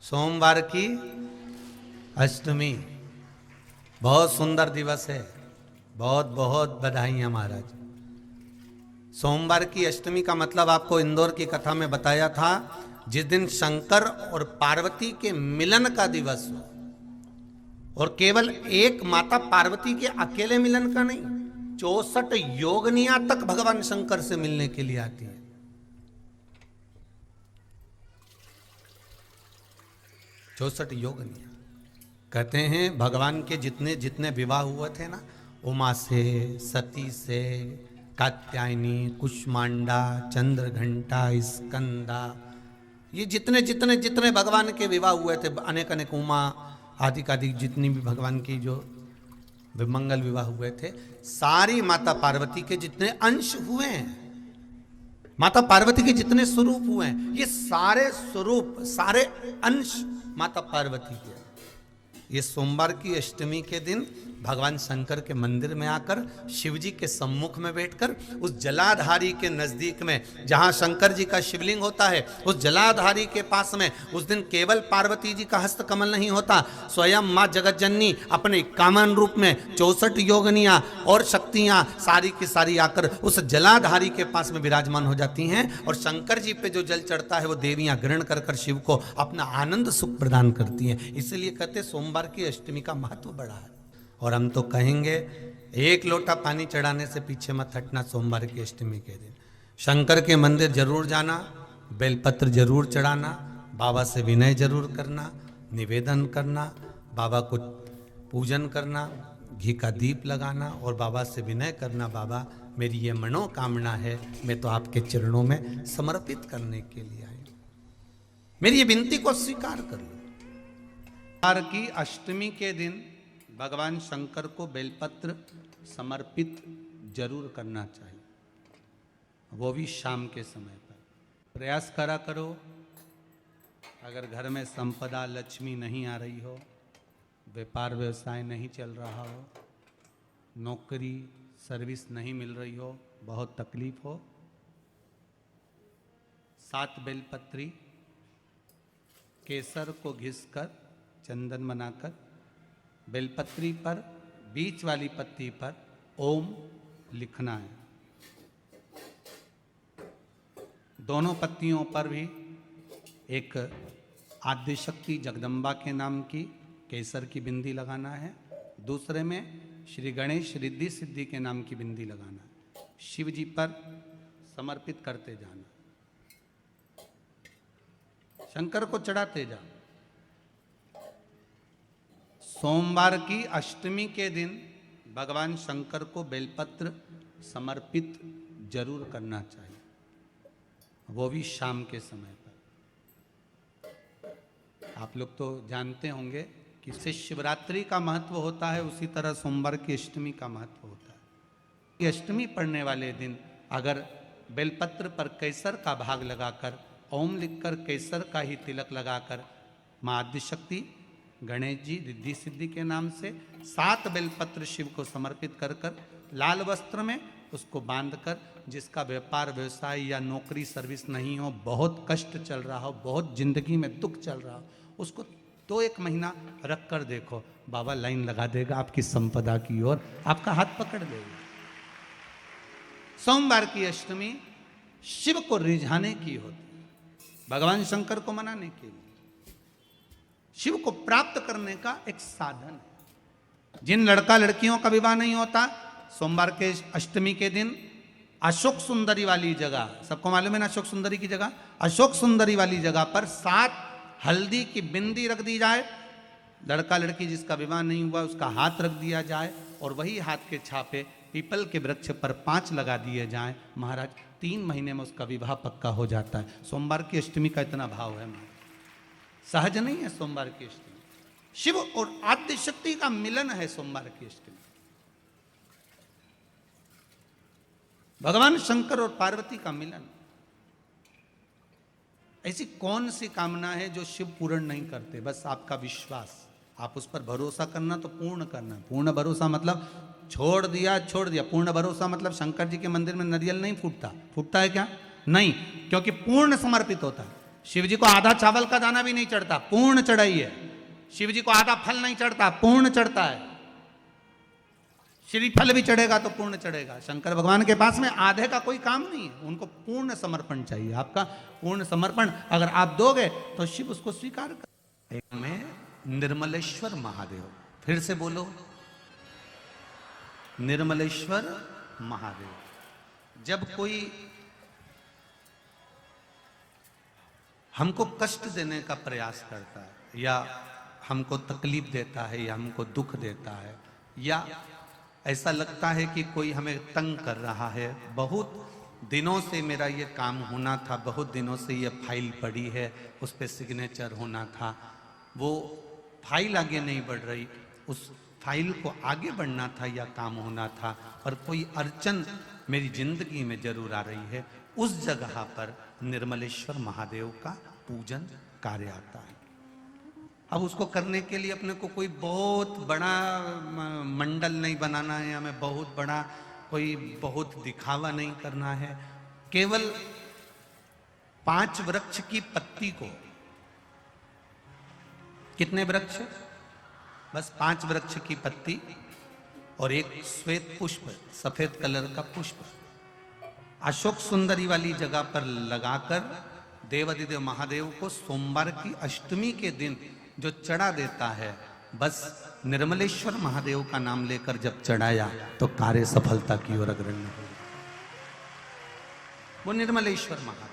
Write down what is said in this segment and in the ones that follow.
सोमवार की अष्टमी बहुत सुंदर दिवस है। बहुत बहुत बधाइयाँ महाराज। सोमवार की अष्टमी का मतलब आपको इंदौर की कथा में बताया था, जिस दिन शंकर और पार्वती के मिलन का दिवस हो। और केवल एक माता पार्वती के अकेले मिलन का नहीं, 64 योगनियां तक भगवान शंकर से मिलने के लिए आती है। 64 योगनियां। कहते हैं भगवान के जितने जितने विवाह हुए थे ना, उमा से, सती से, कात्यायनी, कुष्मांडा, चंद्रघंटा, स्कंदा, ये जितने जितने जितने भगवान के विवाह हुए थे, अनेक अनेक उमा आदि आदि जितनी भी भगवान की जो विमंगल विवाह हुए थे, सारी माता पार्वती के जितने अंश हुए हैं, माता पार्वती के जितने स्वरूप हुए हैं, ये सारे स्वरूप सारे अंश माता पार्वती के। ये सोमवार की अष्टमी के दिन भगवान शंकर के मंदिर में आकर शिव जी के सम्मुख में बैठकर उस जलाधारी के नजदीक में, जहां शंकर जी का शिवलिंग होता है, उस जलाधारी के पास में उस दिन केवल पार्वती जी का हस्त कमल नहीं होता, स्वयं मां जगत जननी अपने कामन रूप में 64 योगनियां और शक्तियां सारी की सारी आकर उस जलाधारी के पास में विराजमान हो जाती हैं। और शंकर जी पे जो जल चढ़ता है वो देवियां ग्रहण कर कर शिव को अपना आनंद सुख प्रदान करती हैं। इसलिए कहते सोमवार की अष्टमी का महत्व बड़ा है। और हम तो कहेंगे एक लोटा पानी चढ़ाने से पीछे मत हटना। सोमवार की अष्टमी के दिन शंकर के मंदिर जरूर जाना, बेलपत्र जरूर चढ़ाना, बाबा से विनय जरूर करना, निवेदन करना, बाबा को पूजन करना, घी का दीप लगाना और बाबा से विनय करना, बाबा मेरी ये मनोकामना है, मैं तो आपके चरणों में समर्पित करने के लिए आई, मेरी ये विनती को स्वीकार कर लो। सोमवार की अष्टमी के दिन भगवान शंकर को बेलपत्र समर्पित जरूर करना चाहिए, वो भी शाम के समय पर। प्रयास करा करो, अगर घर में संपदा लक्ष्मी नहीं आ रही हो, व्यापार व्यवसाय नहीं चल रहा हो, नौकरी सर्विस नहीं मिल रही हो, बहुत तकलीफ हो, 7 बेलपत्री केसर को घिसकर चंदन बनाकर बेलपत्री पर बीच वाली पत्ती पर ओम लिखना है। दोनों पत्तियों पर भी एक आद्यशक्ति जगदम्बा के नाम की केसर की बिंदी लगाना है, दूसरे में श्री गणेश रिद्धि सिद्धि के नाम की बिंदी लगाना है। शिव जी पर समर्पित करते जाना, शंकर को चढ़ाते जाओ। सोमवार की अष्टमी के दिन भगवान शंकर को बेलपत्र समर्पित जरूर करना चाहिए, वो भी शाम के समय पर। आप लोग तो जानते होंगे कि इससे शिवरात्रि का महत्व होता है, उसी तरह सोमवार की अष्टमी का महत्व होता है। ये अष्टमी पढ़ने वाले दिन अगर बेलपत्र पर केसर का भाग लगाकर ओम लिखकर केसर का ही तिलक लगाकर मां आदिशक्ति गणेश जी रिद्धि सिद्धि के नाम से 7 बेलपत्र शिव को समर्पित कर कर लाल वस्त्र में उसको बांधकर, जिसका व्यापार व्यवसाय या नौकरी सर्विस नहीं हो, बहुत कष्ट चल रहा हो, बहुत जिंदगी में दुख चल रहा हो, उसको 2-1 महीना रख कर देखो, बाबा लाइन लगा देगा आपकी संपदा की ओर, आपका हाथ पकड़ देगा। सोमवार की अष्टमी शिव को रिझाने की होती है, भगवान शंकर को मनाने के लिए, शिव को प्राप्त करने का एक साधन है। जिन लड़का लड़कियों का विवाह नहीं होता, सोमवार के अष्टमी के दिन अशोक सुंदरी वाली जगह, सबको मालूम है ना अशोक सुंदरी की जगह, अशोक सुंदरी वाली जगह पर 7 हल्दी की बिंदी रख दी जाए, लड़का लड़की जिसका विवाह नहीं हुआ उसका हाथ रख दिया जाए और वही हाथ के छापे पीपल के वृक्ष पर 5 लगा दिए जाएं, महाराज 3 महीने में उसका विवाह पक्का हो जाता है। सोमवार की अष्टमी का इतना भाव है महाराज, सहज नहीं है सोमवार की अष्टमी। शिव और आद्य शक्ति का मिलन है सोमवार की अष्टमी। भगवान शंकर और पार्वती का मिलन। ऐसी कौन सी कामना है जो शिव पूर्ण नहीं करते? बस आपका विश्वास, आप उस पर भरोसा करना तो पूर्ण करना। पूर्ण भरोसा मतलब छोड़ दिया छोड़ दिया। पूर्ण भरोसा मतलब शंकर जी के मंदिर में नारियल नहीं फूटता, फूटता है क्या? नहीं, क्योंकि पूर्ण समर्पित होता है। शिव जी को आधा चावल का दाना भी नहीं चढ़ता, पूर्ण चढ़ाई है। शिव जी को आधा फल नहीं चढ़ता, पूर्ण चढ़ता है। श्रीफल भी चढ़ेगा तो पूर्ण चढ़ेगा। शंकर भगवान के पास में आधे का कोई काम नहीं है, उनको पूर्ण समर्पण चाहिए। आपका पूर्ण समर्पण अगर आप दोगे तो शिव उसको स्वीकार कर। एक में निर्मलेश्वर महादेव, फिर से बोलो, निर्मलेश्वर महादेव। जब कोई हमको कष्ट देने का प्रयास करता है, या हमको तकलीफ देता है, या हमको दुख देता है, या ऐसा लगता है कि कोई हमें तंग कर रहा है, बहुत दिनों से मेरा ये काम होना था, बहुत दिनों से ये फाइल पड़ी है, उस पर सिग्नेचर होना था, वो फाइल आगे नहीं बढ़ रही, उस फाइल को आगे बढ़ना था या काम होना था, पर कोई अड़चन मेरी जिंदगी में जरूर आ रही है, उस जगह पर निर्मलेश्वर महादेव का पूजन कार्य आता है। अब उसको करने के लिए अपने को कोई बहुत बड़ा मंडल नहीं बनाना है, हमें बहुत बड़ा कोई बहुत दिखावा नहीं करना है। केवल 5 वृक्ष की पत्ती को, कितने वृक्ष? बस 5 वृक्ष की पत्ती और एक श्वेत पुष्प, सफेद कलर का पुष्प अशोक सुंदरी वाली जगह पर लगाकर देवाधिदेव महादेव को सोमवार की अष्टमी के दिन जो चढ़ा देता है, बस निर्मलेश्वर महादेव का नाम लेकर जब चढ़ाया तो कार्य सफलता की ओर अग्रणी हो। वो निर्मलेश्वर महादेव।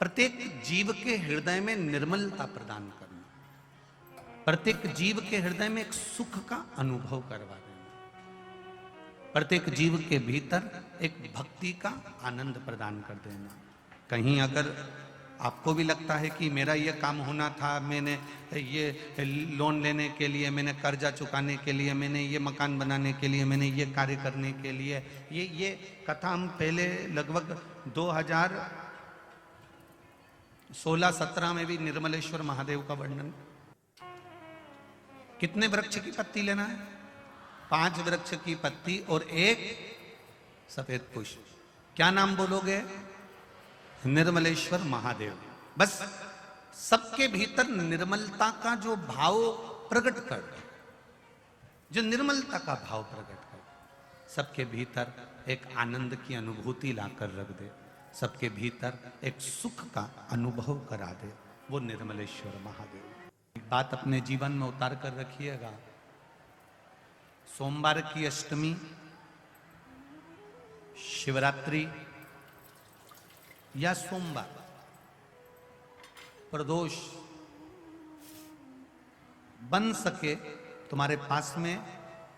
प्रत्येक जीव के हृदय में निर्मलता प्रदान करना, प्रत्येक जीव के हृदय में एक सुख का अनुभव करवा देना, प्रत्येक जीव के भीतर एक भक्ति का आनंद प्रदान कर देना। कहीं अगर आपको भी लगता है कि मेरा ये काम होना था, मैंने ये लोन लेने के लिए, मैंने कर्जा चुकाने के लिए, मैंने ये मकान बनाने के लिए, मैंने ये कार्य करने के लिए, ये कथा हम पहले लगभग 2016-17 में भी निर्मलेश्वर महादेव का वर्णन। कितने वृक्ष की पत्ती लेना है? 5 वृक्ष की पत्ती और एक सफेद पुष्प। क्या नाम बोलोगे? निर्मलेश्वर महादेव। बस सबके भीतर निर्मलता का जो भाव प्रकट कर, जो निर्मलता का भाव प्रकट कर, सबके भीतर एक आनंद की अनुभूति लाकर रख दे, सबके भीतर एक सुख का अनुभव करा दे, वो निर्मलेश्वर महादेव। एक बात अपने जीवन में उतार कर रखिएगा, सोमवार की अष्टमी, शिवरात्रि या सोमवार, प्रदोष, बन सके तुम्हारे पास में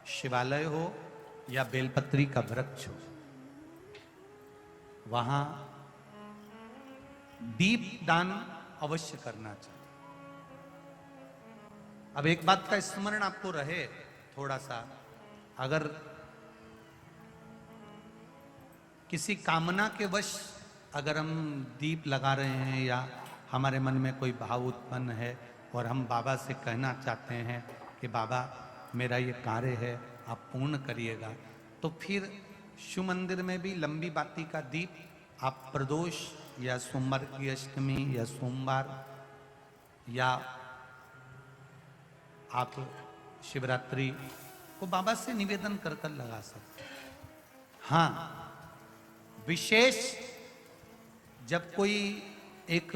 शिवालय हो या बेलपत्री का वृक्ष हो, वहां दीप दान अवश्य करना चाहिए। अब एक बात का स्मरण आपको रहे थोड़ा सा, अगर किसी कामना के वश अगर हम दीप लगा रहे हैं या हमारे मन में कोई भाव उत्पन्न है और हम बाबा से कहना चाहते हैं कि बाबा मेरा ये कार्य है आप पूर्ण करिएगा, तो फिर शिव मंदिर में भी लंबी बाती का दीप आप प्रदोष या सोमवार की अष्टमी या सोमवार या आप शिवरात्रि को बाबा से निवेदन कर कर लगा सकते हैं। हाँ, विशेष जब कोई एक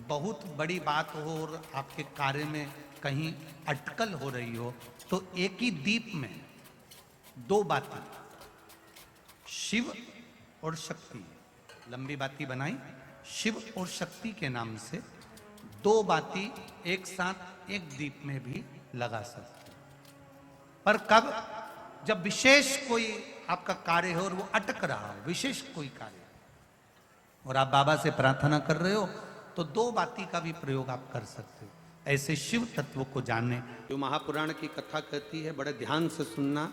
बहुत बड़ी बात हो और आपके कार्य में कहीं अटकल हो रही हो, तो एक ही दीप में 2 बाती, शिव और शक्ति, लंबी बाती बनाई, शिव और शक्ति के नाम से 2 बाती एक साथ एक दीप में भी लगा सकते। पर कब? जब विशेष कोई आपका कार्य हो और वो अटक रहा हो, विशेष कोई कार्य, और आप बाबा से प्रार्थना कर रहे हो, तो 2 बाती का भी प्रयोग आप कर सकते हो। ऐसे शिव तत्व को जानने, जो महापुराण की कथा कहती है, बड़े ध्यान से सुनना।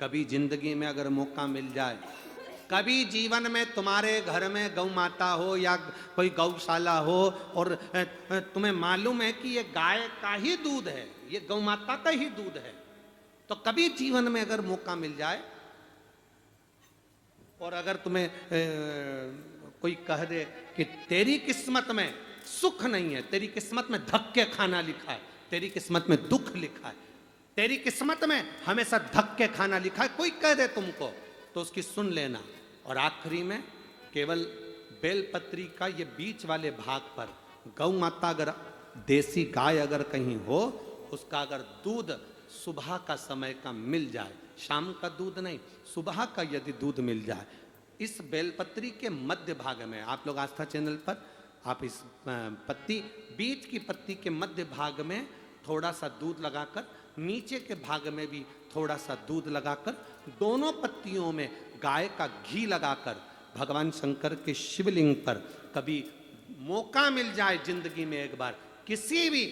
कभी जिंदगी में अगर मौका मिल जाए, कभी जीवन में तुम्हारे घर में गौ माता हो या कोई गौशाला हो और तुम्हें मालूम है कि ये गाय का ही दूध है, ये गौ माता का ही दूध है, तो कभी जीवन में अगर मौका मिल जाए और अगर तुम्हें कोई कह दे कि तेरी किस्मत में सुख नहीं है, तेरी किस्मत में धक्के खाना लिखा है, तेरी किस्मत में दुख लिखा है, तेरी किस्मत में हमेशा धक्के खाना लिखा है, कोई कह दे तुमको, तो उसकी सुन लेना। और आखिरी में केवल बेलपत्री का ये बीच वाले भाग पर गौ माता, अगर देसी गाय अगर कहीं हो, उसका अगर दूध सुबह का समय का मिल जाए, शाम का दूध नहीं, सुबह का यदि दूध मिल जाए, इस बेलपत्री के मध्य भाग में, आप लोग आस्था चैनल पर आप इस पत्ती, बीच की पत्ती के मध्य भाग में थोड़ा सा दूध लगाकर, नीचे के भाग में भी थोड़ा सा दूध लगाकर, दोनों पत्तियों में गाय का घी लगाकर भगवान शंकर के शिवलिंग पर कभी मौका मिल जाए जिंदगी में एक बार, किसी भी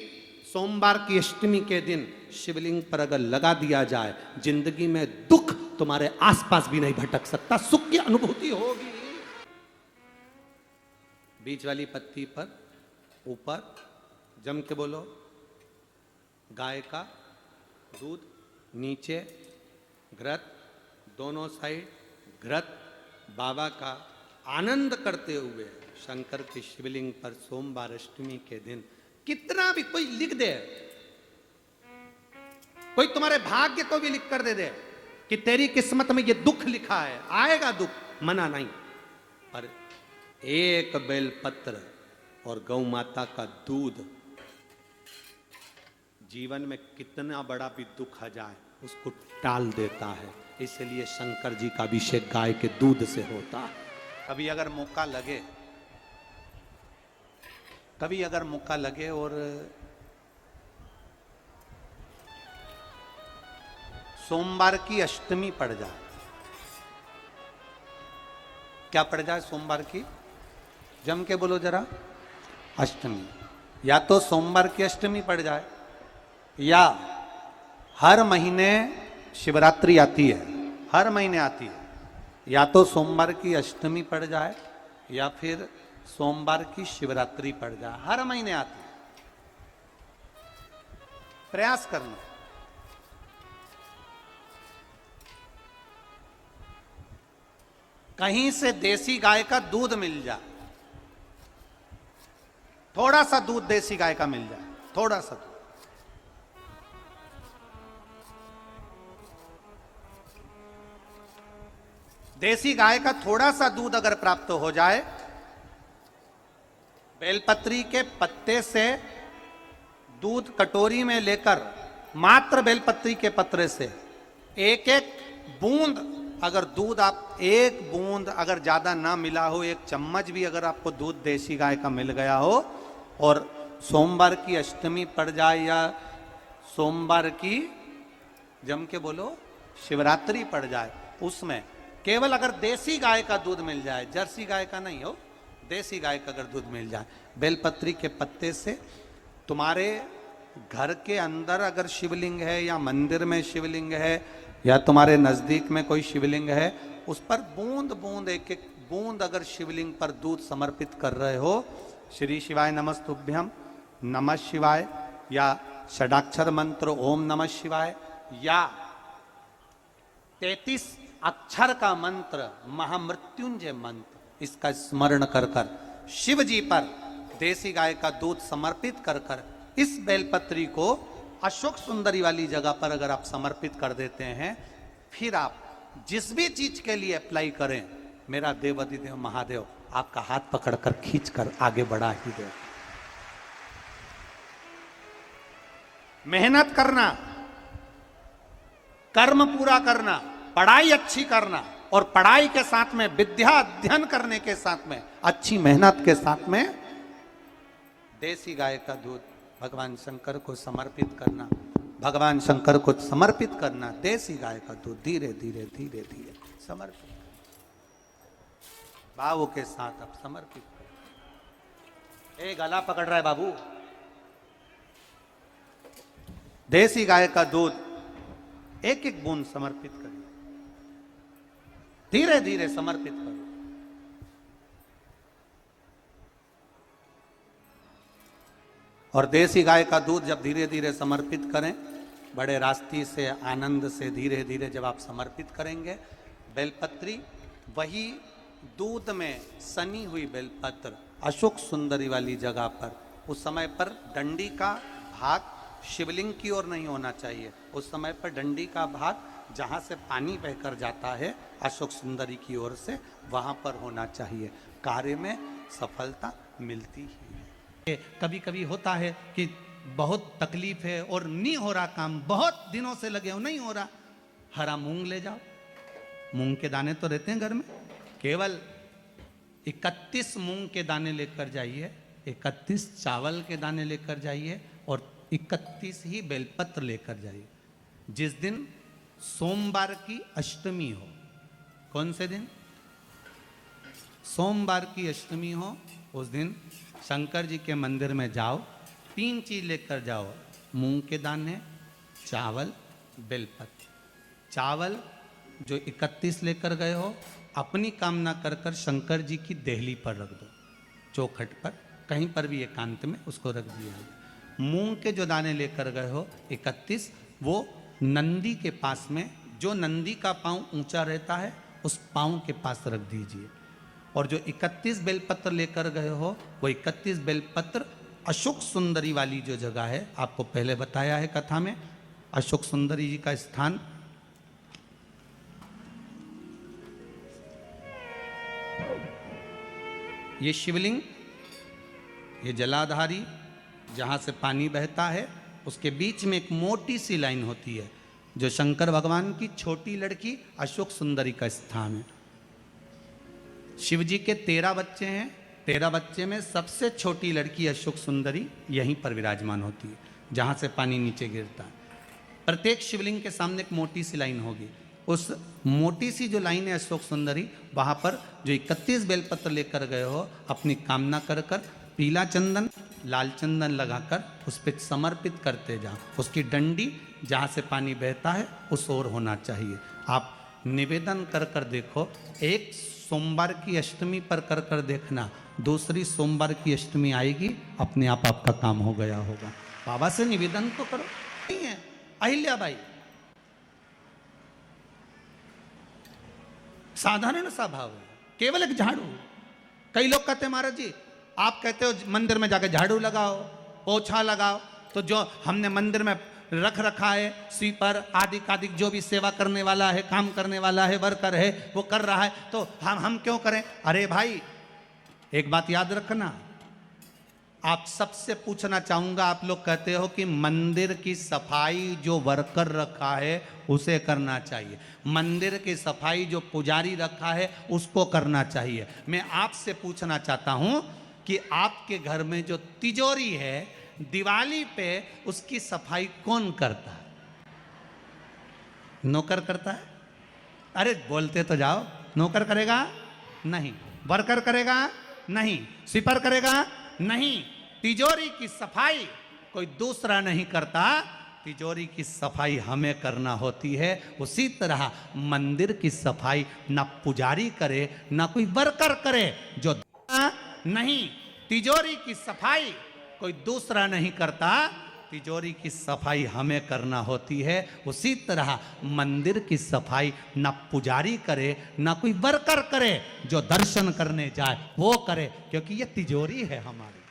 सोमवार की अष्टमी के दिन शिवलिंग पर अगर लगा दिया जाए, जिंदगी में दुख तुम्हारे आसपास भी नहीं भटक सकता, सुख की अनुभूति होगी। बीच वाली पत्ती पर ऊपर जम के बोलो गाय का दूध, नीचे घृत, दोनों साइड घृत, बाबा का आनंद करते हुए शंकर के शिवलिंग पर सोमवार अष्टमी के दिन, कितना भी कोई लिख दे, कोई तुम्हारे भाग्य को भी लिख कर दे दे कि तेरी किस्मत में ये दुख लिखा है, आएगा दुख, मना नहीं, पर एक बेलपत्र और गौ माता का दूध जीवन में कितना बड़ा भी दुख आ जाए उसको टाल देता है। इसलिए शंकर जी का अभिषेक गाय के दूध से होता है। कभी अगर मौका लगे, कभी अगर मौका लगे और सोमवार की अष्टमी पड़ जाए, क्या पड़ जाए सोमवार की, जम के बोलो जरा, अष्टमी, या तो सोमवार की अष्टमी पड़ जाए, या हर महीने शिवरात्रि आती है, हर महीने आती है, या तो सोमवार की अष्टमी पड़ जाए या फिर सोमवार की शिवरात्रि पड़ जाए, हर महीने आती है, प्रयास करना। कहीं से देसी गाय का दूध मिल जाए, थोड़ा सा दूध देसी गाय का मिल जाए, थोड़ा सा दूध, देसी गाय का थोड़ा सा दूध अगर प्राप्त हो जाए, बेलपत्री के पत्ते से दूध कटोरी में लेकर, मात्र बेलपत्री के पत्रे से एक एक बूंद अगर दूध, आप एक बूंद अगर ज्यादा ना मिला हो, एक चम्मच भी अगर आपको दूध देसी गाय का मिल गया हो, और सोमवार की अष्टमी पड़ जाए या सोमवार की, जम के बोलो, शिवरात्रि पड़ जाए, उसमें केवल अगर देसी गाय का दूध मिल जाए, जर्सी गाय का नहीं हो, देसी गाय का अगर दूध मिल जाए, बेलपत्री के पत्ते से, तुम्हारे घर के अंदर अगर शिवलिंग है या मंदिर में शिवलिंग है या तुम्हारे नजदीक में कोई शिवलिंग है, उस पर बूंद बूंद, एक एक बूंद अगर शिवलिंग पर दूध समर्पित कर रहे हो, श्री शिवाय नमस्तुभ्यम, नमः शिवाय, या षडाक्षर मंत्र ओम नमः शिवाय, या 33 अक्षर का मंत्र महामृत्युंजय मंत्र, इसका स्मरण कर कर शिव जी पर देसी गाय का दूध समर्पित कर कर इस बेलपत्री को अशोक सुंदरी वाली जगह पर अगर आप समर्पित कर देते हैं, फिर आप जिस भी चीज के लिए अप्लाई करें, मेरा देवाधिदेव महादेव आपका हाथ पकड़कर खींचकर आगे बढ़ा ही दे। मेहनत करना, कर्म पूरा करना, पढ़ाई अच्छी करना, और पढ़ाई के साथ में विद्या अध्ययन करने के साथ में अच्छी मेहनत के साथ में देसी गाय का दूध भगवान शंकर को समर्पित करना, भगवान शंकर को समर्पित करना, देसी गाय का दूध धीरे धीरे धीरे धीरे समर्पित, भावों के साथ आप समर्पित करें। गला पकड़ रहा है बाबू, देसी गाय का दूध एक एक बूंद समर्पित करिए, धीरे धीरे समर्पित करो। और देसी गाय का दूध जब धीरे धीरे समर्पित करें, बड़े रास्ते से, आनंद से धीरे धीरे जब आप समर्पित करेंगे, बेलपत्री वही दूध में सनी हुई बेलपत्र अशोक सुंदरी वाली जगह पर, उस समय पर डंडी का भाग शिवलिंग की ओर नहीं होना चाहिए, उस समय पर डंडी का भाग जहाँ से पानी बहकर जाता है अशोक सुंदरी की ओर से, वहाँ पर होना चाहिए। कार्य में सफलता मिलती ही है। कभी कभी होता है कि बहुत तकलीफ है और नहीं हो रहा काम, बहुत दिनों से लगे हो नहीं हो रहा, हरा मूंग ले जाओ। मूंग के दाने तो रहते हैं घर में, केवल 31 मूंग के दाने लेकर जाइए, 31 चावल के दाने लेकर जाइए और 31 ही बेलपत्र लेकर जाइए। जिस दिन सोमवार की अष्टमी हो, कौन से दिन? सोमवार की अष्टमी हो, उस दिन शंकर जी के मंदिर में जाओ, 3 चीज लेकर जाओ, मूंग के दाने, चावल, बेलपत्र। चावल जो 31 लेकर गए हो, अपनी कामना कर कर शंकर जी की देहली पर रख दो, चौखट पर, कहीं पर भी एकांत में उसको रख दिया। मूंग के जो दाने लेकर गए हो 31, वो नंदी के पास में, जो नंदी का पांव ऊंचा रहता है उस पांव के पास रख दीजिए। और जो 31 बेलपत्र लेकर गए हो, वो 31 बेलपत्र अशोक सुंदरी वाली जो जगह है, आपको पहले बताया है कथा में, अशोक सुंदरी जी का स्थान ये शिवलिंग, ये जलाधारी जहाँ से पानी बहता है, उसके बीच में एक मोटी सी लाइन होती है, जो शंकर भगवान की छोटी लड़की अशोक सुंदरी का स्थान है। शिव जी के 13 बच्चे हैं, 13 बच्चे में सबसे छोटी लड़की अशोक सुंदरी यहीं पर विराजमान होती है, जहाँ से पानी नीचे गिरता है। प्रत्येक शिवलिंग के सामने एक मोटी सी लाइन होगी, उस मोटी सी जो लाइन है अशोक सुंदरी, वहाँ पर जो 31 बेलपत्र लेकर गए हो, अपनी कामना कर कर पीला चंदन लाल चंदन लगाकर उस पर समर्पित करते जाओ। उसकी डंडी जहाँ से पानी बहता है उस ओर होना चाहिए। आप निवेदन कर कर देखो, एक सोमवार की अष्टमी पर कर कर देखना, दूसरी सोमवार की अष्टमी आएगी, अपने आप आपका काम हो गया होगा। बाबा से निवेदन तो करो। नहीं है अहिल्याबाई, साधारण सा भाव है, केवल एक झाड़ू। कई लोग कहते हैं महाराज जी, आप कहते हो मंदिर में जाकर झाड़ू लगाओ, पोछा लगाओ, तो जो हमने मंदिर में रख रखा है स्वीपर आदि आदि, जो भी सेवा करने वाला है, काम करने वाला है, वर्कर है, वो कर रहा है, तो हम क्यों करें? अरे भाई, एक बात याद रखना, आप सबसे पूछना चाहूंगा, आप लोग कहते हो कि मंदिर की सफाई जो वर्कर रखा है उसे करना चाहिए, मंदिर की सफाई जो पुजारी रखा है उसको करना चाहिए। मैं आपसे पूछना चाहता हूं कि आपके घर में जो तिजोरी है, दिवाली पे उसकी सफाई कौन करता है? नौकर करता है? अरे बोलते तो जाओ। नौकर करेगा? नहीं। वर्कर करेगा? नहीं। स्वीपर करेगा? नहीं। तिजोरी की सफाई कोई दूसरा नहीं करता, तिजोरी की सफाई हमें करना होती है। उसी तरह मंदिर की सफाई ना पुजारी करे ना कोई वर्कर करे, जो नहीं, तिजोरी की सफाई कोई दूसरा नहीं करता, तिजोरी की सफाई हमें करना होती है। उसी तरह मंदिर की सफाई ना पुजारी करे ना कोई वर्कर करे, जो दर्शन करने जाए वो करे, क्योंकि ये तिजोरी है हमारी,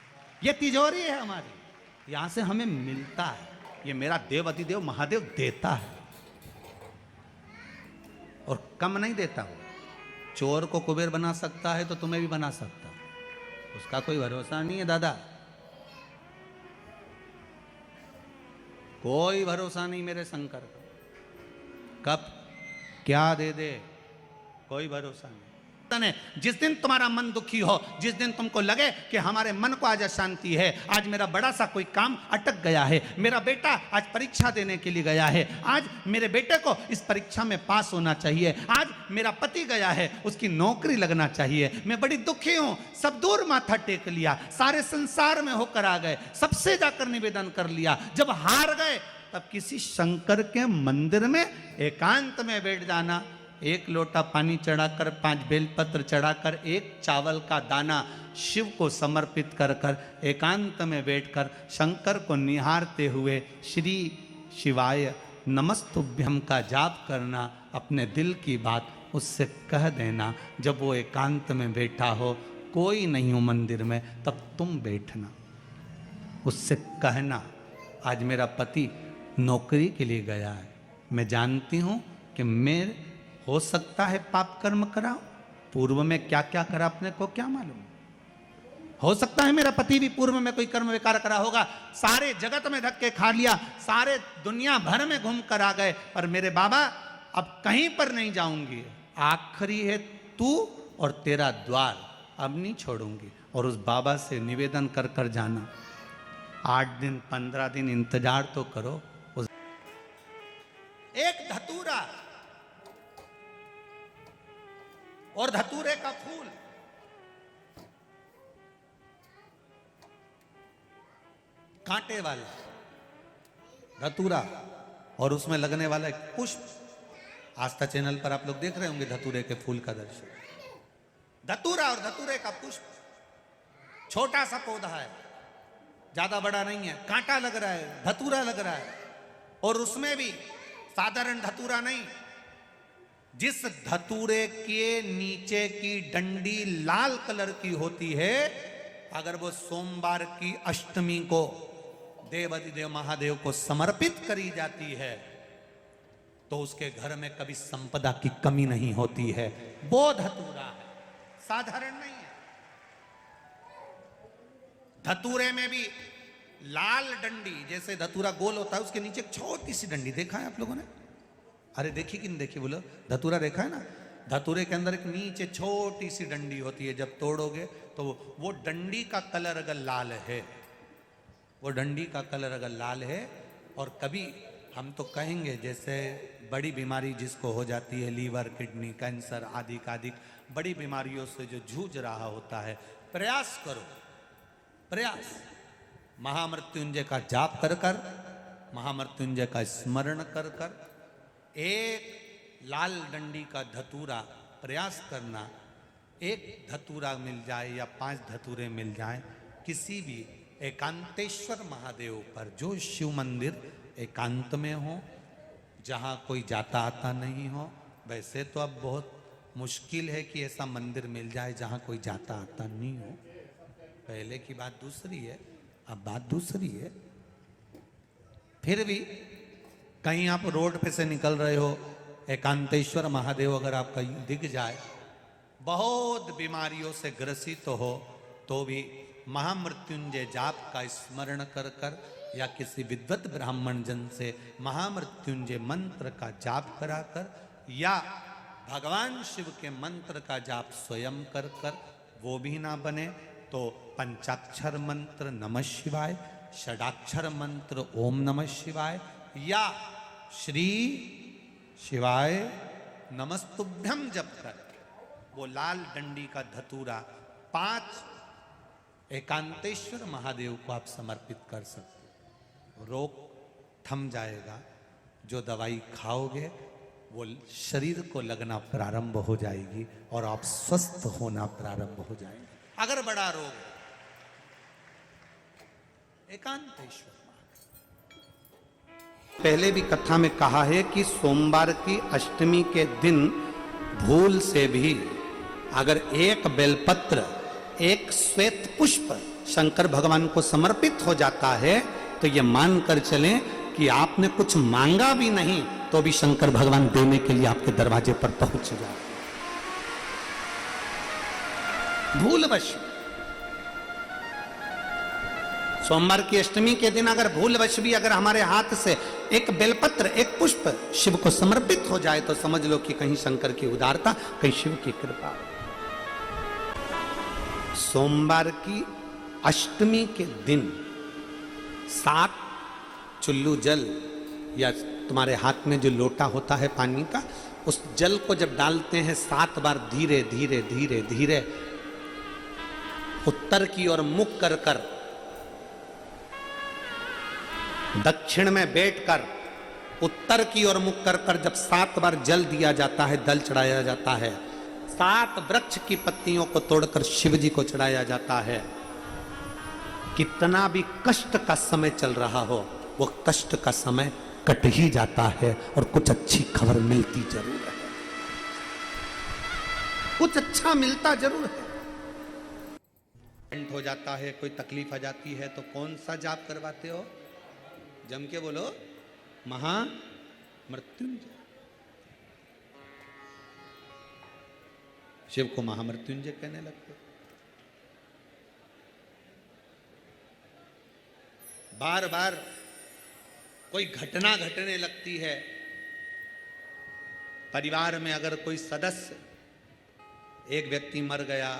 ये तिजोरी है हमारी, यहां से हमें मिलता है, ये मेरा देव अधिदेव महादेव देता है और कम नहीं देता। वो चोर को कुबेर बना सकता है तो तुम्हें भी बना सकता है, उसका कोई भरोसा नहीं है दादा, कोई भरोसा नहीं मेरे शंकर का, कब क्या दे दे कोई भरोसा नहीं। जिस दिन तुम्हारा मन दुखी हो, जिस दिन तुमको लगे कि हमारे मन को आज अशांति है, आज मेरा बड़ा सा कोई काम अटक गया है, मेरा बेटा आज परीक्षा देने के लिए गया है, आज मेरे बेटे को इस परीक्षा में पास होना चाहिए, आज मेरा पति गया है उसकी नौकरी लगना चाहिए, मैं बड़ी दुखी हूं, सब दूर माथा टेक लिया, सारे संसार में होकर आ गए, सबसे जाकर निवेदन कर लिया, जब हार गए तब किसी शंकर के मंदिर में एकांत में बैठ जाना, एक लोटा पानी चढ़ाकर, 5 बेलपत्र चढ़ाकर, एक चावल का दाना शिव को समर्पित कर कर एकांत में बैठकर शंकर को निहारते हुए श्री शिवाय नमस्तुभ्यम का जाप करना, अपने दिल की बात उससे कह देना जब वो एकांत में बैठा हो, कोई नहीं हो मंदिर में, तब तुम बैठना। उससे कहना आज मेरा पति नौकरी के लिए गया है, मैं जानती हूँ कि मैं हो सकता है पाप कर्म करा, पूर्व में क्या क्या करा अपने को क्या मालूम, हो सकता है मेरा पति भी पूर्व में कोई कर्म विकार करा होगा, सारे जगत में धक्के खा लिया, सारे दुनिया भर में घूम कर आ गए, पर मेरे बाबा अब कहीं पर नहीं जाऊंगी, आखिरी है तू और तेरा द्वार, अब नहीं छोड़ूंगी। और उस बाबा से निवेदन कर कर जाना, 8 दिन 15 दिन इंतजार तो करो। एक धतूरा और धतूरे का फूल, कांटे वाला धतूरा और उसमें लगने वाला एक पुष्प, आस्था चैनल पर आप लोग देख रहे होंगे धतूरे के फूल का दर्शन। धतूरा और धतूरे का पुष्प, छोटा सा पौधा है, ज्यादा बड़ा नहीं है, कांटा लग रहा है, धतूरा लग रहा है, और उसमें भी साधारण धतूरा नहीं, जिस धतूरे के नीचे की डंडी लाल कलर की होती है, अगर वो सोमवार की अष्टमी को देवाधिदेव महादेव को समर्पित करी जाती है तो उसके घर में कभी संपदा की कमी नहीं होती है। वो धतूरा है, साधारण नहीं है। धतूरे में भी लाल डंडी, जैसे धतूरा गोल होता है उसके नीचे एक छोटी सी डंडी, देखा है आप लोगों ने? अरे देखी कि नहीं देखी बोलो? धतूरा देखा है ना? धतूरे के अंदर एक नीचे छोटी सी डंडी होती है, जब तोड़ोगे तो वो डंडी का कलर अगर लाल है, वो डंडी का कलर अगर लाल है, और कभी हम तो कहेंगे जैसे बड़ी बीमारी जिसको हो जाती है, लीवर किडनी कैंसर आदि आदि बड़ी बीमारियों से जो जूझ रहा होता है, प्रयास करो, प्रयास महामृत्युंजय का जाप कर कर, महामृत्युंजय का स्मरण कर कर, एक लाल डंडी का धतूरा प्रयास करना, एक धतूरा मिल जाए या 5 धतूरे मिल जाए किसी भी एकांतेश्वर महादेव पर, जो शिव मंदिर एकांत में हो, जहाँ कोई जाता आता नहीं हो। वैसे तो अब बहुत मुश्किल है कि ऐसा मंदिर मिल जाए जहाँ कोई जाता आता नहीं हो, पहले की बात दूसरी है, अब बात दूसरी है। फिर भी कहीं आप रोड पे से निकल रहे हो, एकांतेश्वर महादेव अगर आपका दिख जाए, बहुत बीमारियों से ग्रसित हो, तो भी महामृत्युंजय जाप का स्मरण कर कर या किसी विद्वत ब्राह्मण जन से महामृत्युंजय मंत्र का जाप कराकर या भगवान शिव के मंत्र का जाप स्वयं कर कर, वो भी ना बने तो पंचाक्षर मंत्र नमः शिवाय, षडाक्षर मंत्र ओम नमः शिवाय या श्री शिवाय नमस्तुभ्यम जप कर वो लाल डंडी का धतूरा 5 एकांतेश्वर महादेव को आप समर्पित कर सकते। रोग थम जाएगा, जो दवाई खाओगे वो शरीर को लगना प्रारंभ हो जाएगी और आप स्वस्थ होना प्रारंभ हो जाएंगे। अगर बड़ा रोग है, एकांतेश्वर पहले भी कथा में कहा है कि सोमवार की अष्टमी के दिन भूल से भी अगर एक बेलपत्र, एक श्वेत पुष्प शंकर भगवान को समर्पित हो जाता है तो ये मानकर चलें कि आपने कुछ मांगा भी नहीं तो भी शंकर भगवान देने के लिए आपके दरवाजे पर पहुंच जाए। भूलवश सोमवार की अष्टमी के दिन अगर भूलवश भी अगर हमारे हाथ से एक बेलपत्र, एक पुष्प शिव को समर्पित हो जाए तो समझ लो कि कहीं शंकर की उदारता, कहीं शिव की कृपा। सोमवार की अष्टमी के दिन 7 चुल्लू जल या तुम्हारे हाथ में जो लोटा होता है पानी का, उस जल को जब डालते हैं 7 बार धीरे धीरे धीरे धीरे उत्तर की ओर मुख कर कर, दक्षिण में बैठकर उत्तर की ओर मुख कर कर जब 7 बार जल दिया जाता है, दल चढ़ाया जाता है, 7 वृक्ष की पत्तियों को तोड़कर शिव जी को चढ़ाया जाता है। कितना भी कष्ट का समय चल रहा हो, वो कष्ट का समय कट ही जाता है और कुछ अच्छी खबर मिलती जरूर है। कुछ अच्छा मिलता जरूर है। हो जाता है, कोई तकलीफ आ जाती है तो कौन सा जाप करवाते हो? जम के बोलो, महामृत्युंजय। शिव को महामृत्युंजय कहने लगते। बार बार कोई घटना घटने लगती है, परिवार में अगर कोई सदस्य, एक व्यक्ति मर गया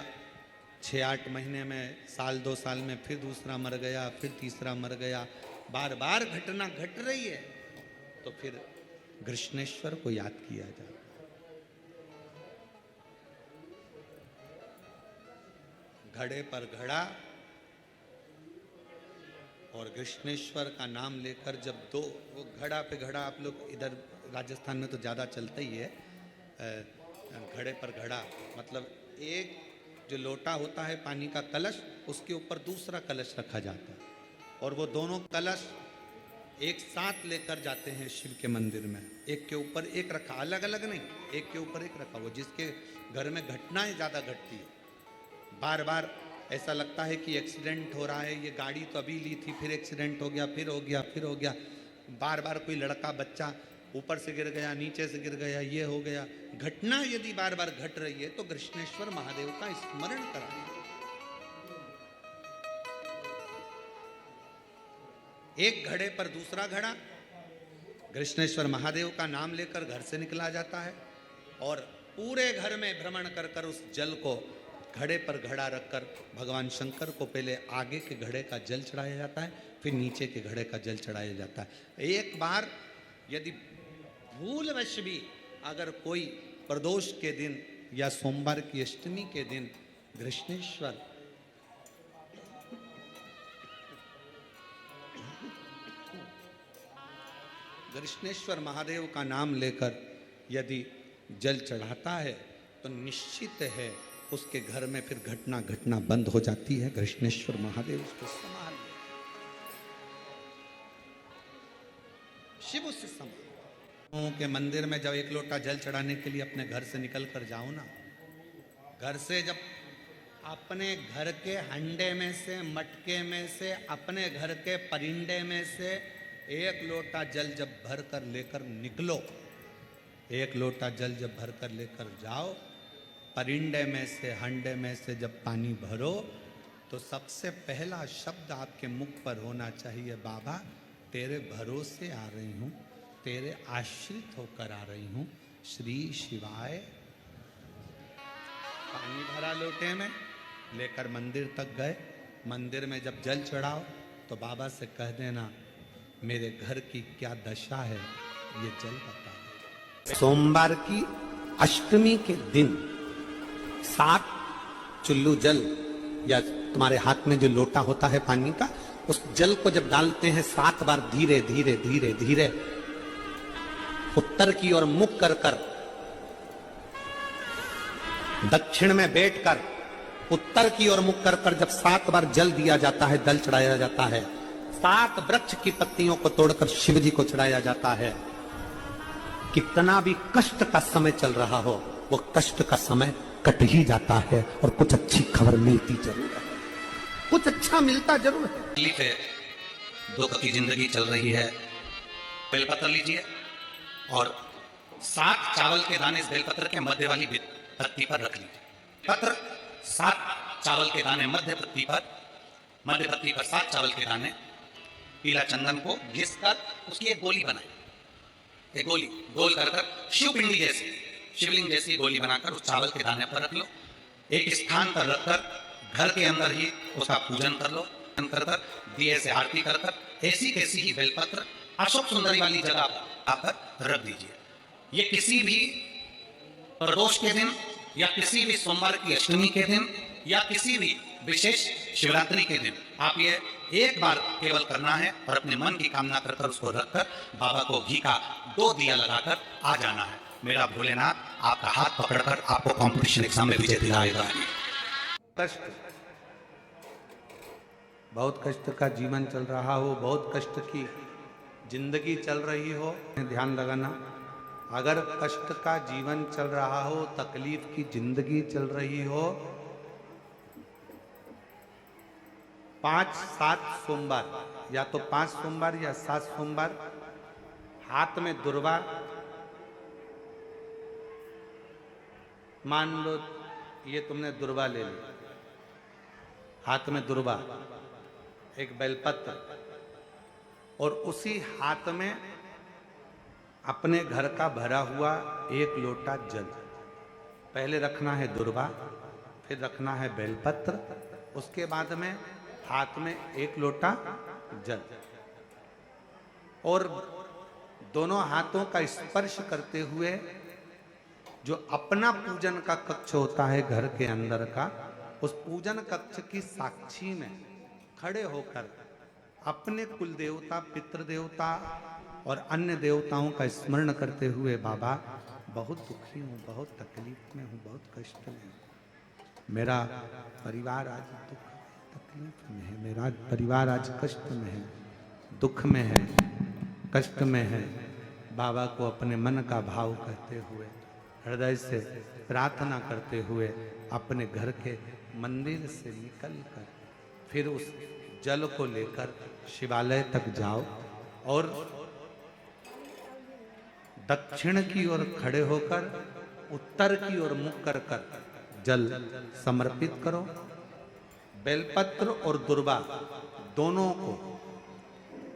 6-8 महीने में, साल 2 साल में फिर दूसरा मर गया, फिर तीसरा मर गया, बार बार घटना घट रही है, तो फिर कृष्णेश्वर को याद किया जाता है। घड़े पर घड़ा और कृष्णेश्वर का नाम लेकर जब दो, वो घड़ा पे घड़ा, आप लोग इधर राजस्थान में तो ज़्यादा चलता ही है, घड़े पर घड़ा मतलब एक जो लोटा होता है पानी का कलश, उसके ऊपर दूसरा कलश रखा जाता है और वो दोनों कलश एक साथ लेकर जाते हैं शिव के मंदिर में। एक के ऊपर एक रखा, अलग अलग नहीं, एक के ऊपर एक रखा। वो जिसके घर में घटनाएं ज़्यादा घटती है, बार बार ऐसा लगता है कि एक्सीडेंट हो रहा है, ये गाड़ी तो अभी ली थी, फिर एक्सीडेंट हो गया, फिर हो गया, फिर हो गया, बार बार कोई लड़का बच्चा ऊपर से गिर गया, नीचे से गिर गया, ये हो गया, घटना यदि बार बार घट रही है तो कृष्णेश्वर महादेव का स्मरण कराएं। एक घड़े पर दूसरा घड़ा, कृष्णेश्वर महादेव का नाम लेकर घर से निकला जाता है और पूरे घर में भ्रमण कर कर उस जल को घड़े पर घड़ा रखकर भगवान शंकर को पहले आगे के घड़े का जल चढ़ाया जाता है, फिर नीचे के घड़े का जल चढ़ाया जाता है। एक बार यदि भूलवश भी अगर कोई प्रदोष के दिन या सोमवार की अष्टमी के दिन कृष्णेश्वर महादेव का नाम लेकर यदि जल चढ़ाता है तो निश्चित है उसके घर में फिर घटना घटना बंद हो जाती है। कृष्णेश्वर महादेव उसको संभाल ले, शिव उससे संभाल के मंदिर में जब एक लोटा जल चढ़ाने के लिए अपने घर से निकल कर जाओ ना, घर से जब अपने घर के हंडे में से, मटके में से, अपने घर के परिंडे में से एक लोटा जल जब भर कर लेकर निकलो, एक लोटा जल जब भर कर लेकर जाओ, परिंडे में से, हंडे में से जब पानी भरो तो सबसे पहला शब्द आपके मुख पर होना चाहिए, बाबा तेरे भरोसे आ रही हूँ, तेरे आश्रित होकर आ रही हूँ, श्री शिवाय। पानी भरा लोटे में लेकर मंदिर तक गए, मंदिर में जब जल चढ़ाओ तो बाबा से कह देना मेरे घर की क्या दशा है, ये जल बता। सोमवार की अष्टमी के दिन 7 चुल्लू जल या तुम्हारे हाथ में जो लोटा होता है पानी का, उस जल को जब डालते हैं 7 बार धीरे धीरे धीरे धीरे उत्तर की ओर मुख कर कर, दक्षिण में बैठकर उत्तर की ओर मुख कर कर जब 7 बार जल दिया जाता है, जल चढ़ाया जाता है, 7 वृक्ष की पत्तियों को तोड़कर शिव जी को चढ़ाया जाता है। कितना भी कष्ट का समय चल रहा हो, वो कष्ट का समय कट ही जाता है और कुछ अच्छी खबर मिलती जरूर है, कुछ अच्छा मिलता जरूर है। तकलीफ है, दुख की जिंदगी चल रही है, बेलपत्र लीजिए और 7 चावल के दाने इस बेलपत्र के मध्य वाली पत्ती पर रख लीजिए। पत्र 7 चावल के दाने मध्य पत्ती पर 7 चावल के दाने, पीला चंदन को घिस कर उसकी एक गोली बनाए, एक गोली गोल कर कर शिवपिंडी जैसी, शिवलिंग जैसी गोली बनाकर उस चावल के दाने पर रख लो। एक स्थान पर रखकर घर के अंदर ही उसका पूजन कर लो, कर कर दिए से आरती कर कर ऐसी कैसी ही बेलपत्र अशोक सुंदरी वाली जगह पर आकर रख दीजिए। ये किसी भी प्रदोष के दिन या किसी भी सोमवार की अष्टमी के दिन या किसी भी विशेष शिवरात्रि के दिन आप ये एक बार केवल करना है और अपने मन की कामना कर कर उसको रखकर बाबा को घी का 2 दिया लगाकर आ जाना है। मेरा भोलेनाथ आपका हाथ पकड़कर आपको कंपटीशन एग्जाम में विजय दिलाएगा। कष्ट, बहुत कष्ट का जीवन चल रहा हो, बहुत कष्ट की जिंदगी चल रही हो, ध्यान लगाना, अगर कष्ट का जीवन चल रहा हो, तकलीफ की जिंदगी चल रही हो, 5-7 सोमवार, या तो 5 सोमवार या 7 सोमवार, हाथ में दुर्वा, मान लो ये तुमने दुर्वा ले ली, हाथ में दुर्वा, एक बेलपत्र, और उसी हाथ में अपने घर का भरा हुआ 1 लोटा जल। पहले रखना है दुर्वा, फिर रखना है बेलपत्र, उसके बाद में हाथ में 1 लोटा जल, और दोनों हाथों का स्पर्श करते हुए जो अपना पूजन का कक्ष होता है घर के अंदर का, उस पूजन कक्ष की साक्षी में खड़े होकर अपने कुल देवता, पितृ देवता और अन्य देवताओं का स्मरण करते हुए, बाबा बहुत दुखी हूँ, बहुत तकलीफ में हूँ, बहुत कष्ट में हूँ, मेरा परिवार आज दुख तकलीफ में है, मेरा परिवार आज कष्ट में है, दुख में है, कष्ट में है। बाबा को अपने मन का भाव कहते हुए, हृदय से प्रार्थना करते हुए अपने घर के मंदिर से निकलकर फिर उस जल को लेकर शिवालय तक जाओ और दक्षिण की ओर खड़े होकर उत्तर की ओर मुख कर कर जल समर्पित करो। बेलपत्र और दुर्वा दोनों को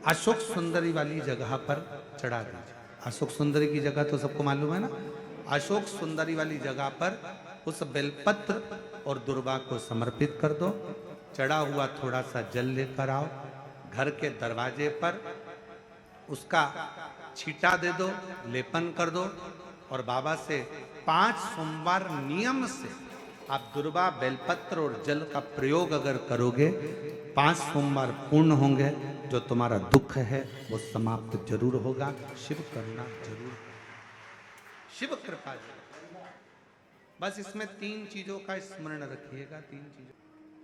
अशोक सुंदरी वाली जगह पर चढ़ा दीजिए। अशोक सुंदरी की जगह तो सबको मालूम है ना। अशोक सुंदरी वाली जगह पर उस बेलपत्र और दुर्वा को समर्पित कर दो। चढ़ा हुआ थोड़ा सा जल लेकर आओ, घर के दरवाजे पर उसका छींटा दे दो, लेपन कर दो, और बाबा से 5 सोमवार नियम से आप दुर्वा, बेलपत्र और जल का प्रयोग अगर करोगे, 5 सोमवार पूर्ण होंगे। जो तुम्हारा दुख है वो समाप्त जरूर होगा। शिव करुणा जरूर, शिव कृपा जरूर। बस इसमें 3 चीजों का स्मरण रखिएगा। 3 चीजों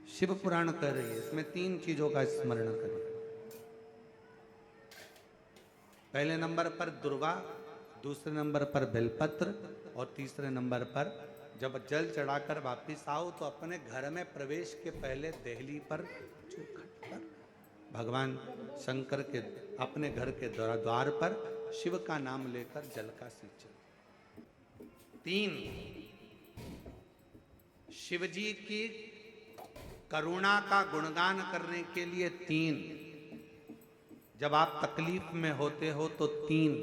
शिव पुराण कर रही है, इसमें 3 चीजों का स्मरण करिए। पहले नंबर पर दुर्वा, दूसरे नंबर पर बेलपत्र, और तीसरे नंबर पर जब जल चढ़ाकर वापिस आओ तो अपने घर में प्रवेश के पहले देहली पर चौखट पर भगवान शंकर के अपने घर के द्वार पर शिव का नाम लेकर जल का सिंचन। 3 शिव जी की करुणा का गुणगान करने के लिए 3, जब आप तकलीफ में होते हो तो 3,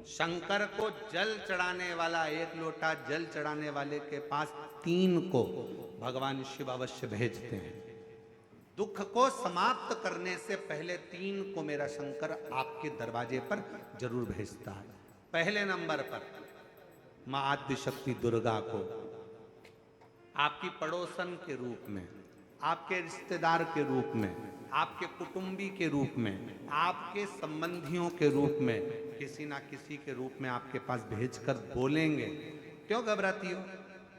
शंकर को जल चढ़ाने वाला 1 लोटा जल चढ़ाने वाले के पास 3 को भगवान शिव अवश्य भेजते हैं। दुख को समाप्त करने से पहले 3 को मेरा शंकर आपके दरवाजे पर जरूर भेजता है। पहले नंबर पर मां आद्य शक्ति दुर्गा को आपकी पड़ोसन के रूप में, आपके रिश्तेदार के रूप में, आपके कुटुंबी के रूप में, आपके संबंधियों के रूप में, किसी ना किसी के रूप में आपके पास भेजकर बोलेंगे, क्यों घबराती हो,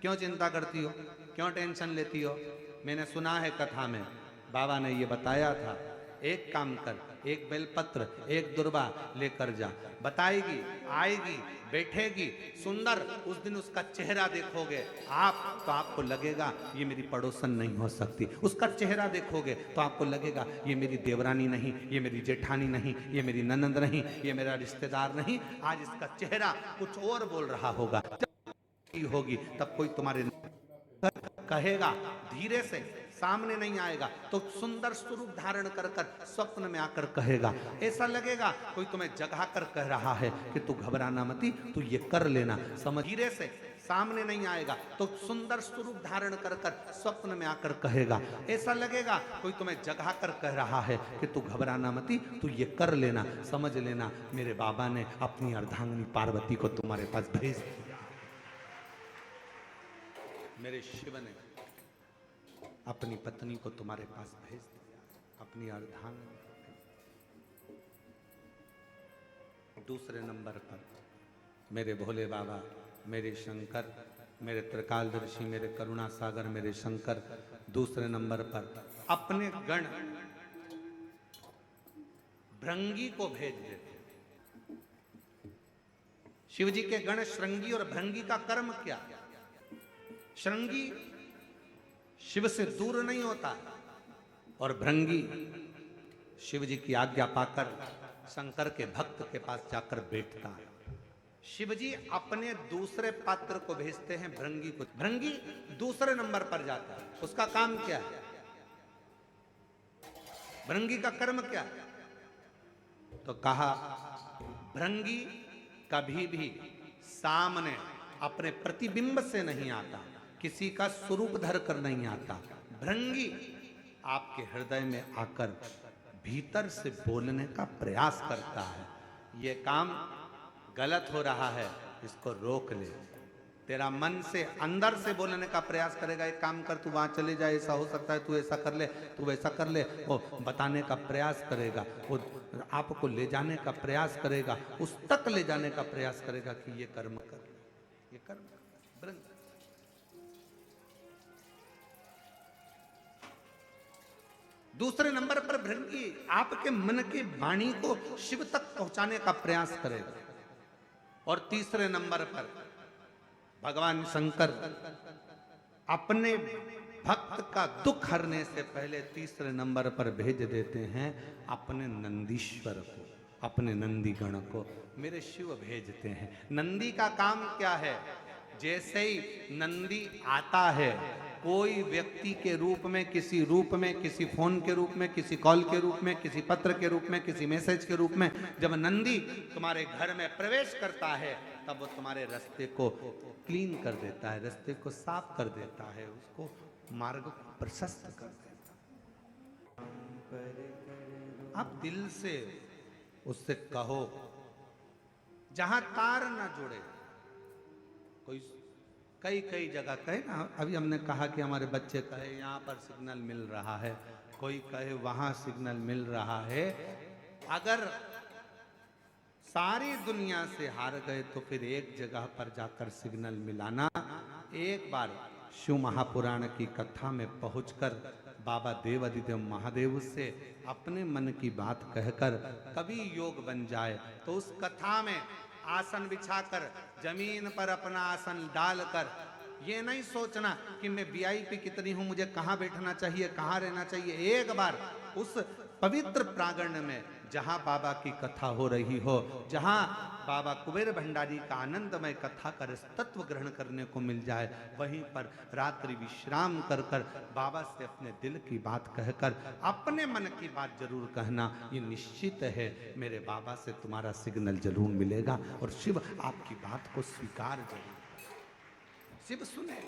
क्यों चिंता करती हो, क्यों टेंशन लेती हो। मैंने सुना है कथा में बाबा ने ये बताया था, एक काम कर, 1 बेलपत्र 1 दुर्वा लेकर जा, बताएगी, आएगी, बैठेगी, सुंदर, उस दिन उसका चेहरा देखोगे आप तो आपको लगेगा ये मेरी पड़ोसन नहीं हो सकती। उसका चेहरा देखोगे तो आपको लगेगा ये मेरी देवरानी नहीं, ये मेरी जेठानी नहीं, ये मेरी ननंद नहीं, ये मेरा रिश्तेदार नहीं। आज इसका चेहरा कुछ और बोल रहा होगा। जब होगी तब कोई तुम्हारे कहेगा, धीरे से, सामने नहीं आएगा तो सुंदर स्वरूप धारण कर कर स्वप्न में आकर कहेगा। ऐसा लगेगा कोई तुम्हें जगा कर कह रहा है कि तू घबराना मती, तू ये कर लेना, समझ। धीरे से, सामने नहीं आएगा तो सुंदर स्वरूप धारण कर कर स्वप्न में आकर कहेगा। ऐसा लगेगा कोई तुम्हें जगा कर कह रहा है कि तू घबराना मती, तू ये कर लेना, समझ लेना मेरे बाबा ने अपनी अर्धांगिनी पार्वती को तुम्हारे पास भेज दिया। मेरे शिव ने अपनी पत्नी को तुम्हारे पास भेज दिया, अपनी अर्धांगिनी। दूसरे नंबर पर मेरे भोले बाबा, मेरे शंकर, मेरे त्रिकालदर्शी, मेरे करुणा सागर, मेरे शंकर दूसरे नंबर पर अपने गण भृंगी को भेज देते। शिव जी के गण श्रृंगी और भृंगी का कर्म क्या? श्रृंगी शिव से दूर नहीं होता और भृंगी शिव जी की आज्ञा पाकर शंकर के भक्त के पास जाकर बैठता है। शिव जी अपने दूसरे पात्र को भेजते हैं भृंगी को। भृंगी दूसरे नंबर पर जाता है। उसका काम क्या है? भृंगी का कर्म क्या है? तो कहा भृंगी कभी भी सामने अपने प्रतिबिंब से नहीं आता, किसी का स्वरूप धर कर नहीं आता। भृंगी आपके हृदय में आकर भीतर से बोलने का प्रयास करता है। ये काम गलत हो रहा है, इसको रोक ले। तेरा मन से अंदर से बोलने का प्रयास करेगा, एक काम कर, तू वहां चले जा, ऐसा हो सकता है, तू ऐसा कर ले, तू वैसा कर ले। वो बताने का प्रयास करेगा, वो आपको ले जाने का प्रयास करेगा, उस तक ले जाने का प्रयास करेगा कि ये कर्म कर, ये कर्म कर। दूसरे नंबर पर भृंगी आपके मन की वाणी को शिव तक पहुंचाने का प्रयास करेगा। और तीसरे नंबर पर भगवान शंकर अपने भक्त का दुख हरने से पहले तीसरे नंबर पर भेज देते हैं अपने नंदीश्वर को, अपने नंदीगण को। मेरे शिव भेजते हैं। नंदी का काम क्या है? जैसे ही नंदी आता है, कोई व्यक्ति के रूप में, किसी रूप में, किसी फोन के रूप में, किसी कॉल के रूप में, किसी पत्र के रूप में, किसी मैसेज के रूप में, जब नंदी तुम्हारे घर में प्रवेश करता है तब वो तुम्हारे रास्ते को क्लीन कर देता है, रास्ते को साफ कर देता है, उसको मार्ग को प्रशस्त कर देता है। आप दिल से उससे कहो, जहां तार ना जुड़े। कोई कई जगह कहे ना, अभी हमने कहा कि हमारे बच्चे कहे यहाँ पर सिग्नल मिल रहा है, कोई कहे वहां सिग्नल मिल रहा है। अगर सारी दुनिया से हार गए तो फिर एक जगह पर जाकर सिग्नल मिलाना। एक बार शिव महापुराण की कथा में पहुंचकर बाबा देवाधिदेव महादेव से अपने मन की बात कहकर कभी योग बन जाए तो उस कथा में आसन बिछाकर जमीन पर अपना आसन डालकर ये नहीं सोचना कि मैं वीआईपी कितनी हूं, मुझे कहां बैठना चाहिए, कहां रहना चाहिए। एक बार उस पवित्र प्रांगण में जहां बाबा की कथा हो रही हो, जहां बाबा कुबेर भंडारी का आनंदमय कथा कर तत्व ग्रहण करने को मिल जाए, वहीं पर रात्रि विश्राम कर कर बाबा से अपने दिल की बात कहकर अपने मन की बात जरूर कहना। ये निश्चित है मेरे बाबा से तुम्हारा सिग्नल जरूर मिलेगा और शिव आपकी बात को स्वीकार जरूर, शिव सुने।